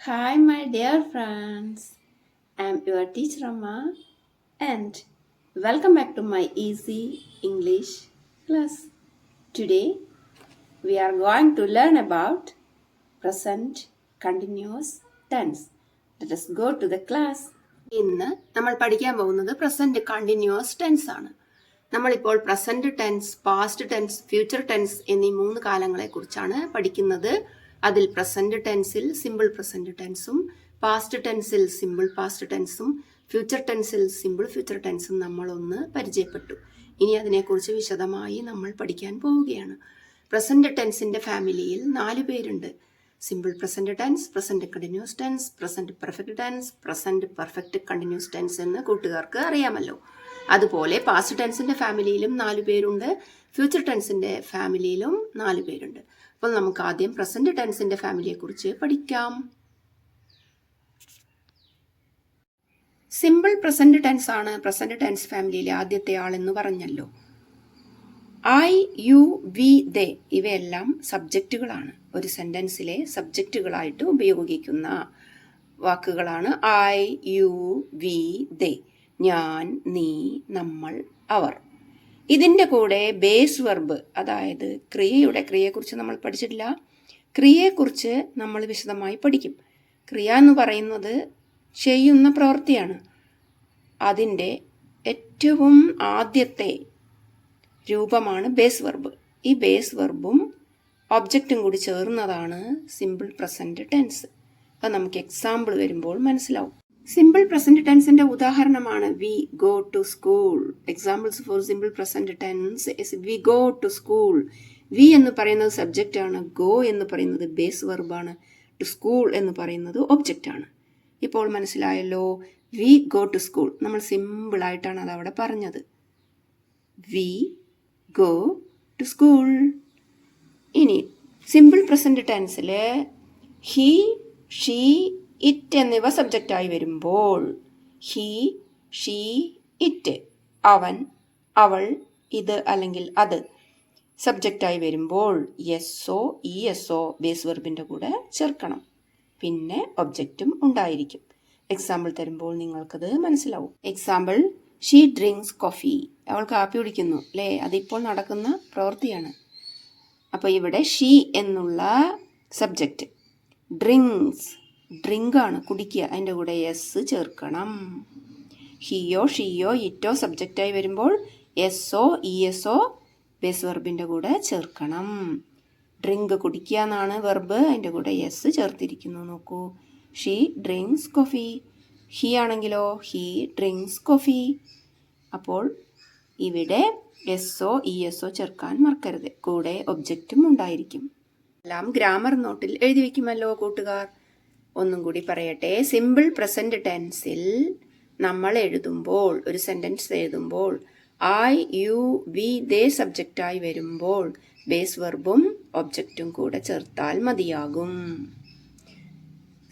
Hi, my dear friends. I'm your teacher Amma, and welcome back to my easy English class. Today, we are going to learn about present continuous tense. Let us go to the class. ഇന്ന് നമ്മൾ പഠിക്കാൻ പോകുന്നത് present continuous tense ആണ്. നമ്മളിപ്പോൾ present tense, past tense, future tense എന്നീ 3 കാലങ്ങളെ കുറിച്ചാണ് പഠിക്കുന്നത്. അതിൽ പ്രസന്റ് ടെൻസിൽ സിമ്പിൾ പ്രസന്റ് ടെൻസും, പാസ്റ്റ് ടെൻസിൽ സിമ്പിൾ പാസ്റ്റ് ടെൻസും, ഫ്യൂച്ചർ ടെൻസിൽ സിമ്പിൾ ഫ്യൂച്ചർ ടെൻസും നമ്മളൊന്ന് പരിചയപ്പെട്ടു. ഇനി അതിനെക്കുറിച്ച് വിശദമായി നമ്മൾ പഠിക്കാൻ പോവുകയാണ്. പ്രസന്റ് ടെൻസിന്റെ ഫാമിലിയിൽ 4 പേരുണ്ട്. Simple present tense, present continuous tense, present perfect tense, present perfect continuous tense എന്ന് കൂട്ടുകാർക്ക് അറിയാമല്ലോ. അതുപോലെ പാസ്റ്റ് ടെൻസിന്റെ ഫാമിലിയിലും 4 പേരുണ്ട്, ഫ്യൂച്ചർ ടെൻസിന്റെ ഫാമിലിയിലും 4 പേരുണ്ട്. അപ്പോൾ നമുക്ക് ആദ്യം പ്രസന്റ് ടെൻസിന്റെ ഫാമിലിയെ കുറിച്ച് പഠിക്കാം. സിമ്പിൾ പ്രസന്റ് ടെൻസ് ആണ് പ്രസന്റ് ടെൻസ് ഫാമിലിയിലെ ആദ്യത്തെ ആളെന്ന് പറഞ്ഞല്ലോ. ഐ, യു, വി, ദേ ഇവയെല്ലാം സബ്ജക്റ്റുകളാണ്. ഒരു സെന്റൻസിലെ സബ്ജക്റ്റുകളായിട്ട് ഉപയോഗിക്കുന്ന വാക്കുകളാണ് ഐ, യു, വി, ദേ. ഞാൻ, നീ, നമ്മൾ, അവർ. ഇതിൻ്റെ കൂടെ ബേസ് വെർബ്, അതായത് ക്രിയയെക്കുറിച്ച് നമ്മൾ പഠിച്ചിട്ടില്ല. ക്രിയയെക്കുറിച്ച് നമ്മൾ വിശദമായി പഠിക്കും. ക്രിയ എന്ന് പറയുന്നത് ചെയ്യുന്ന പ്രവൃത്തിയാണ്. അതിൻ്റെ ഏറ്റവും ആദ്യത്തെ രൂപമാണ് ബേസ് വെർബ്. ഈ ബേസ് വെർബും ഒബ്ജക്റ്റും കൂടി ചേർന്നതാണ് സിമ്പിൾ പ്രസന്റ് ടെൻസ്. അത് നമുക്ക് എക്സാമ്പിൾ വരുമ്പോൾ മനസ്സിലാവും. സിമ്പിൾ പ്രസന്റ് ടെൻസിന്റെ ഉദാഹരണമാണ് we go to school. Examples for simple present tense is we go to school. We എന്ന് പറയുന്നത് സബ്ജക്റ്റ് ആണ്, ഗോ എന്ന് പറയുന്നത് ബേസ് വെർബാണ്, ടു സ്കൂൾ എന്ന് പറയുന്നത് ഒബ്ജക്റ്റ് ആണ്. ഇപ്പോൾ മനസ്സിലായല്ലോ. വി ഗോ ടു സ്കൂൾ നമ്മൾ സിമ്പിൾ ആയിട്ടാണ് അത് അവിടെ പറഞ്ഞത്. We go to school. ഇനി സിമ്പിൾ പ്രസന്റ് ടെൻസിൽ ഹി, ഷീ, ഇറ്റ് എന്നിവ സബ്ജക്റ്റായി വരുമ്പോൾ ഹി, ഷീ, ഇറ്റ്, അവൻ, അവൾ, ഇത് അല്ലെങ്കിൽ അത് സബ്ജക്റ്റായി വരുമ്പോൾ എസ്ഒ, ഇ എസ്ഒ ബേസ് വെർബിൻ്റെ കൂടെ ചേർക്കണം. പിന്നെ ഒബ്ജക്റ്റും ഉണ്ടായിരിക്കും. എക്സാമ്പിൾ തരുമ്പോൾ നിങ്ങൾക്കത് മനസ്സിലാവും. Example, she drinks coffee. അവൾ കാപ്പി കുടിക്കുന്നു അല്ലേ? അതിപ്പോൾ നടക്കുന്ന പ്രവൃത്തിയാണ്. അപ്പോൾ ഇവിടെ ഷീ എന്നുള്ള സബ്ജക്റ്റ്, ഡ്രിങ്ക്സ് ഡ്രിങ്ക് ആണ്, കുടിക്കുക, അതിൻ്റെ കൂടെ എസ് ചേർക്കണം. ഹിയോ, ഷീയോ, ഇറ്റോ സബ്ജക്റ്റായി വരുമ്പോൾ എസ്ഒ, ഇ എസ്ഒ ബേസ് വെർബിൻ്റെ കൂടെ ചേർക്കണം. ഡ്രിങ്ക് കുടിക്കുക എന്നാണ് വെർബ്, അതിൻ്റെ കൂടെ എസ് ചേർത്തിരിക്കുന്നു. നോക്കൂ, ഷീ ഡ്രിങ്ക്സ് കോഫി. ഹി ആണെങ്കിലോ ഹി ഡ്രിങ്ക്സ് കോഫി. അപ്പോൾ ഇവിടെ എസ്ഒ, ഇ എസ്ഒ ചേർക്കാൻ മറക്കരുത്. കൂടെ ഒബ്ജക്റ്റും ഉണ്ടായിരിക്കും. എല്ലാം ഗ്രാമർ നോട്ടിൽ എഴുതി വയ്ക്കുമല്ലോ കൂട്ടുകാർ. ഒന്നും കൂടി പറയട്ടെ. സിമ്പിൾ പ്രസന്റ് ടെൻസിൽ നമ്മൾ എഴുതുമ്പോൾ, ഒരു സെന്റൻസ് എഴുതുമ്പോൾ ഐ, യു, വി, ദേ സബ്ജക്റ്റായി വരുമ്പോൾ ബേസ് വെർബും ഒബ്ജക്റ്റും കൂടെ ചേർത്താൽ മതിയാകും.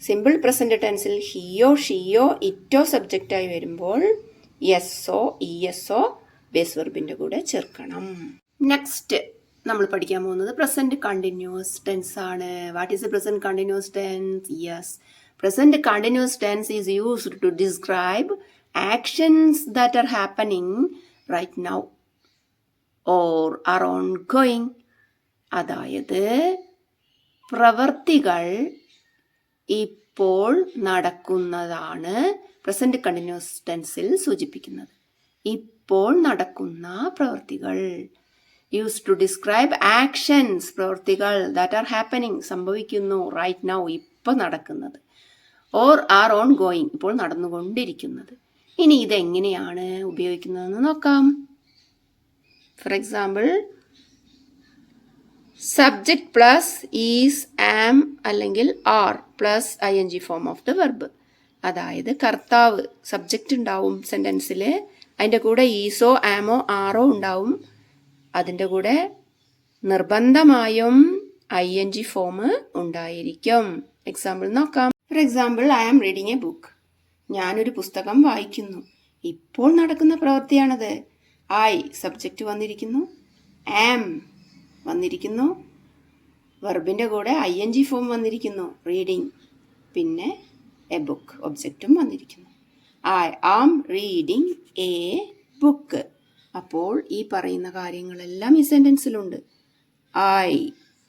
സിമ്പിൾ പ്രസന്റ് ടെൻസിൽ ഹിയോ, ഷീയോ, ഇറ്റോ സബ്ജക്റ്റായി വരുമ്പോൾ എസ്ഒ, ഇ എസ്ഒ ബേസ് വെർബിൻ്റെ കൂടെ ചേർക്കണം. നെക്സ്റ്റ് നമ്മൾ പഠിക്കാൻ പോകുന്നത് പ്രസന്റ് കണ്ടിന്യൂസ് ടെൻസ് ആണ്. What is a present continuous tense? Yes, present continuous tense is used to describe actions that are happening right now or are on going. അതായത് പ്രവർത്തികൾ ഇപ്പോൾ നടക്കുന്നതാണ് പ്രസന്റ് കണ്ടിന്യൂസ് ടെൻസിൽ സൂചിപ്പിക്കുന്നത്. ഇപ്പോൾ നടക്കുന്ന പ്രവൃത്തികൾ. യൂസ് ടു ഡിസ്ക്രൈബ് ആക്ഷൻസ് പ്രവൃത്തികൾ ദാറ്റ് ആർ ഹാപ്പനിങ് സംഭവിക്കുന്നു, റൈറ്റ് നൗ ഇപ്പോൾ നടക്കുന്നത്, ഓർ ആർ ഓൺ ഗോയിങ് ഇപ്പോൾ നടന്നുകൊണ്ടിരിക്കുന്നത്. ഇനി ഇതെങ്ങനെയാണ് ഉപയോഗിക്കുന്നതെന്ന് നോക്കാം. For example, subject plus is, am അല്ലെങ്കിൽ are plus ING form of the verb. അതായത് കർത്താവ് സബ്ജക്റ്റ് ഉണ്ടാവും സെൻറ്റൻസിൽ, അതിൻ്റെ കൂടെ ഈസോ, ആമോ, ആറോ ഉണ്ടാവും. അതിൻ്റെ കൂടെ നിർബന്ധമായും ING ഫോം ഉണ്ടായിരിക്കും. എക്സാമ്പിൾ നോക്കാം. For example, I am reading a book. ഞാനൊരു പുസ്തകം വായിക്കുന്നു. ഇപ്പോൾ നടക്കുന്ന പ്രവൃത്തിയാണത്. ഐ സബ്ജക്റ്റ് വന്നിരിക്കുന്നു, ആം വന്നിരിക്കുന്നു, വെർബിൻ്റെ കൂടെ ING ഫോം വന്നിരിക്കുന്നു, റീഡിങ്. പിന്നെ എ ബുക്ക് ഒബ്ജക്റ്റും വന്നിരിക്കുന്നു. I am reading a book. അപ്പോൾ ഈ പറയുന്ന കാര്യങ്ങളെല്ലാം ഈ സെൻറ്റൻസിലുണ്ട്. ഐ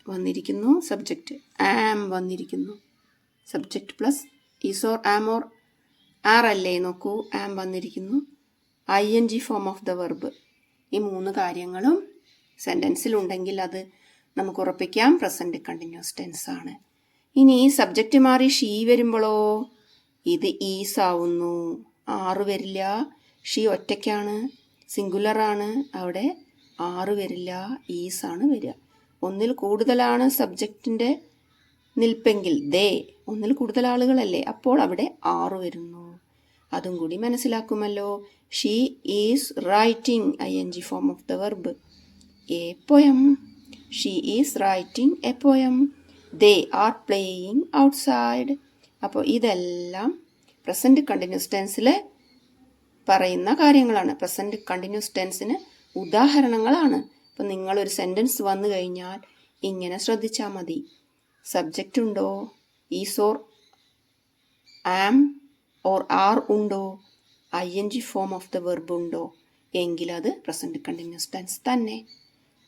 വന്നിരിക്കുന്നു, സബ്ജക്റ്റ്. ആം വന്നിരിക്കുന്നു, subject plus is or am or are അല്ലേ, നോക്കൂ, ആം വന്നിരിക്കുന്നു, ING form of the verb. ഈ 3 കാര്യങ്ങളും സെൻറ്റൻസിലുണ്ടെങ്കിൽ അത് നമുക്ക് ഉറപ്പിക്കാം പ്രസൻറ്റ് കണ്ടിന്യൂസ് ടെൻസ് ആണ്. ഇനി സബ്ജക്റ്റ് മാറി ഷീ വരുമ്പോഴോ ഇത് ഈസ് ആവുന്നു, ആറ് വരില്ല. ഷീ ഒറ്റയ്ക്കാണ്, സിംഗുലറാണ്, അവിടെ ആറ് വരില്ല, ഈസാണ് വരിക. ഒന്നിൽ കൂടുതലാണ് സബ്ജക്റ്റിൻ്റെ നിൽപ്പെങ്കിൽ ദേ, ഒന്നിൽ കൂടുതൽ ആളുകളല്ലേ, അപ്പോൾ അവിടെ ആറ് വരുന്നു. അതും കൂടി മനസ്സിലാക്കുമല്ലോ. She is writing ING form of the verb a poem. She is writing a poem. They are playing outside. അപ്പോൾ ഇതെല്ലാം പ്രസൻറ്റ് കണ്ടിന്യൂസ് ടെൻസിൽ പറയുന്ന കാര്യങ്ങളാണ്. പ്രസൻറ്റ് കണ്ടിന്യൂസ് ടെൻസിന് ഉദാഹരണങ്ങളാണ്. അപ്പം നിങ്ങളൊരു സെൻറ്റൻസ് വന്നു കഴിഞ്ഞാൽ ഇങ്ങനെ ശ്രദ്ധിച്ചാൽ മതി. സബ്ജക്റ്റ് ഉണ്ടോ, is or am or are ഉണ്ടോ, ING form of the verb ഉണ്ടോ, എങ്കിൽ അത് പ്രസൻറ്റ് കണ്ടിന്യൂസ് ടെൻസ് തന്നെ.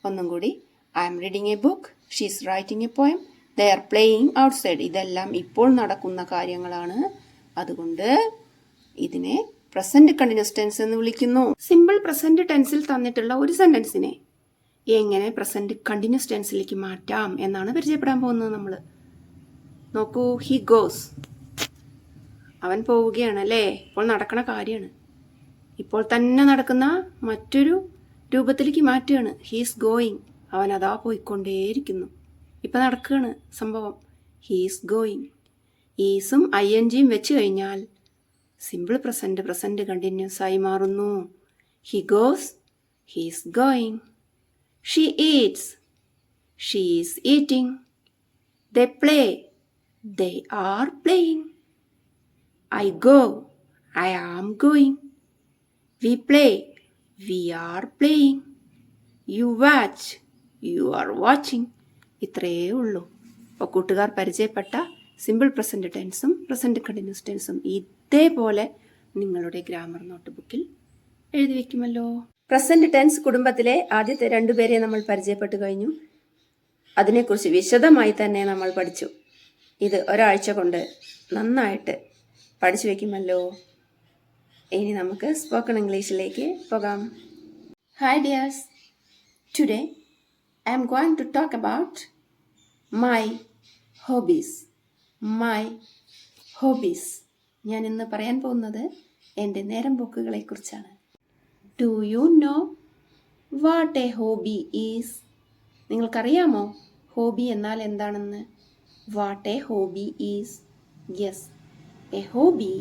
ഒന്നും കൂടി, I am reading a book, she is writing a poem, they are playing outside. ഇതെല്ലാം ഇപ്പോൾ നടക്കുന്ന കാര്യങ്ങളാണ്. അതുകൊണ്ട് ഇതിനെ പ്രസൻറ്റ് കണ്ടിന്യൂസ് ടെൻസ് എന്ന് വിളിക്കുന്നു. സിമ്പിൾ പ്രസൻറ്റ് ടെൻസിൽ തന്നിട്ടുള്ള ഒരു സെൻറ്റൻസിനെ എങ്ങനെ പ്രസൻറ്റ് കണ്ടിന്യൂസ് ടെൻസിലേക്ക് മാറ്റാം എന്നാണ് പരിചയപ്പെടാൻ പോകുന്നത് നമ്മൾ. നോക്കൂ, ഹി ഗോസ്, അവൻ പോവുകയാണ് അല്ലേ. ഇപ്പോൾ നടക്കണ കാര്യമാണ്, ഇപ്പോൾ തന്നെ നടക്കുന്ന മറ്റൊരു രൂപത്തിലേക്ക് മാറ്റുകയാണ്. ഹീസ് ഗോയിങ്, അവൻ അതാ പോയിക്കൊണ്ടേയിരിക്കുന്നു, ഇപ്പം നടക്കുകയാണ് സംഭവം. He's going. ഈസും INGയും വെച്ച് കഴിഞ്ഞാൽ സിമ്പിൾ പ്രസൻറ്റ് കണ്ടിന്യൂസ് ആയി മാറുന്നു. He goes, he's going. She Eats, she is eating. They play, they are playing. I go, I am going. We play, we are playing. You watch, you are watching. ഇത്രയേ ഉള്ളൂ. അപ്പോൾ കൂട്ടുകാർ പരിചയപ്പെട്ട simple present ടെൻസും present continuous ടെൻസും ഇതേപോലെ നിങ്ങളുടെ grammar not ബുക്കിൽ എഴുതി വയ്ക്കുമല്ലോ. Present tense കുടുംബത്തിലെ ആദ്യത്തെ 2 പേരെ നമ്മൾ പരിചയപ്പെട്ടു കഴിഞ്ഞു. അതിനെക്കുറിച്ച് വിശദമായി തന്നെ നമ്മൾ പഠിച്ചു. ഇത് ഒരാഴ്ച കൊണ്ട് നന്നായിട്ട് പഠിച്ചു വയ്ക്കുമല്ലോ. ഇനി നമുക്ക് സ്പോക്കൺ ഇംഗ്ലീഷിലേക്ക് പോകാം. Hi dears, today I am going to talk about my hobbies. ഞാൻ ഇന്ന് പറയാൻ പോകുന്നത് എൻ്റെ നേരം പോക്കുകളെക്കുറിച്ചാണ്. Do you know what a hobby is? നിങ്ങൾക്കറിയാമോ ഹോബി എന്നാൽ എന്താണെന്ന്? What a hobby is? Yes, a hobby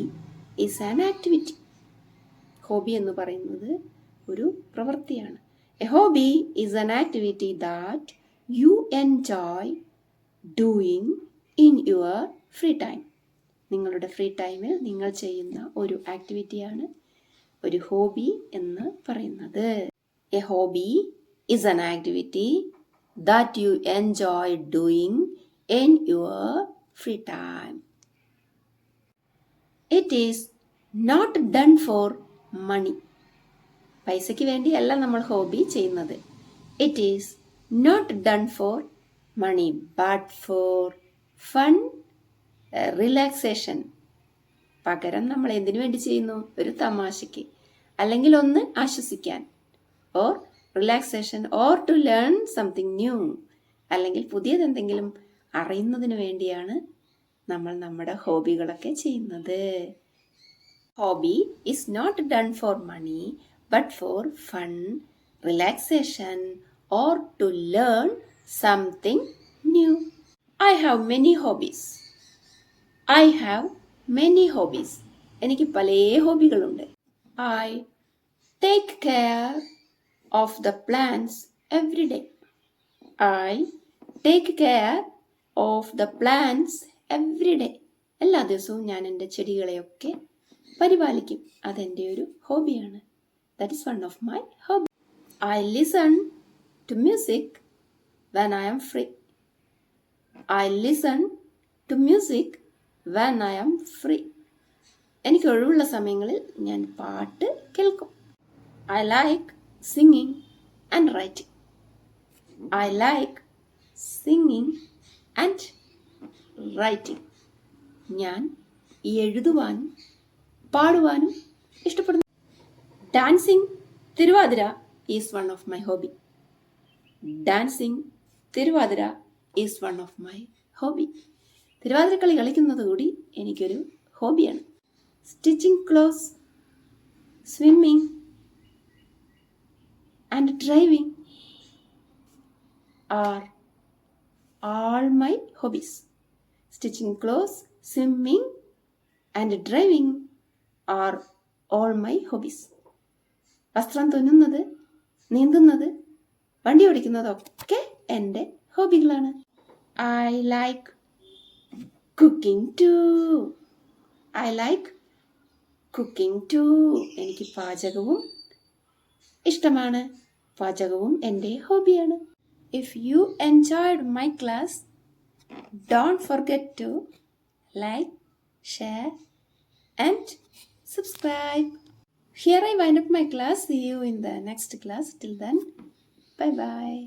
is an activity. Hobby എന്ന് പറയുന്നത് ഒരു പ്രവൃത്തിയാണ്. A hobby is an activity that you enjoy doing in your free time. നിങ്ങളുടെ free ടൈമിൽ നിങ്ങൾ ചെയ്യുന്ന ഒരു ആക്ടിവിറ്റിയാണ് ഒരു ഹോബി എന്ന് പറയുന്നത്. A hobby is an activity that you enjoy doing in your free time. It is not done for money. പൈസയ്ക്ക് വേണ്ടിയല്ല നമ്മൾ ഹോബി ചെയ്യുന്നത്. It is not done for money but for fun, relaxation. പകരം നമ്മൾ എന്തിനു വേണ്ടി ചെയ്യുന്നു? ഒരു തമാശയ്ക്ക്, അല്ലെങ്കിൽ ഒന്ന് ആശ്വസിക്കാൻ, or relaxation, or to learn something new, അല്ലെങ്കിൽ പുതിയതെന്തെങ്കിലും അറിയുന്നതിന് വേണ്ടിയാണ് നമ്മൾ നമ്മുടെ ഹോബികളൊക്കെ ചെയ്യുന്നത്. Hobby is not done for money but for fun, relaxation, or to learn something new. I have many hobbies. എനിക്ക് പല ഹോബികളുണ്ട്. I take care of the plants every day. എല്ലാ ദിവസവും ഞാൻ എൻ്റെ ചെടികളെയൊക്കെ പരിപാലിക്കും. അതെൻ്റെ ഒരു ഹോബിയാണ്. That is one of my hobby. I listen to music when I am free. I listen to music when I am free. എനിക്ക് ഒഴിവുള്ള സമയങ്ങളിൽ ഞാൻ പാട്ട് കേൾക്കും. I like singing and writing. I like singing and writing. ഞാൻ എഴുതുവാനും പാടുവാനും ഇഷ്ടപ്പെടുന്നു. Dancing Thiruvathira is one of my hobby. Dancing Thiruvathira is one of my hobby. Thiruvathirakali കളിക്കുന്നത് കൂടി എനിക്കൊരു ഹോബിയാണ്. Stitching clothes, swimming and driving are all my hobbies. Stitching clothes, swimming and driving are all my hobbies. വസ്ത്രം തുന്നുന്നത്, നീന്തുന്നത്, വണ്ടി ഓടിക്കുന്നതൊക്കെ എൻ്റെ ഹോബികളാണ്. I like cooking too. I like cooking too. എനിക്ക് പാചകവും ഇഷ്ടമാണ്. പാചകവും എൻ്റെ ഹോബിയാണ്. If you enjoyed my class, don't forget to like, share and subscribe. Here I wind up my class. See you in the next class. Till then, bye bye.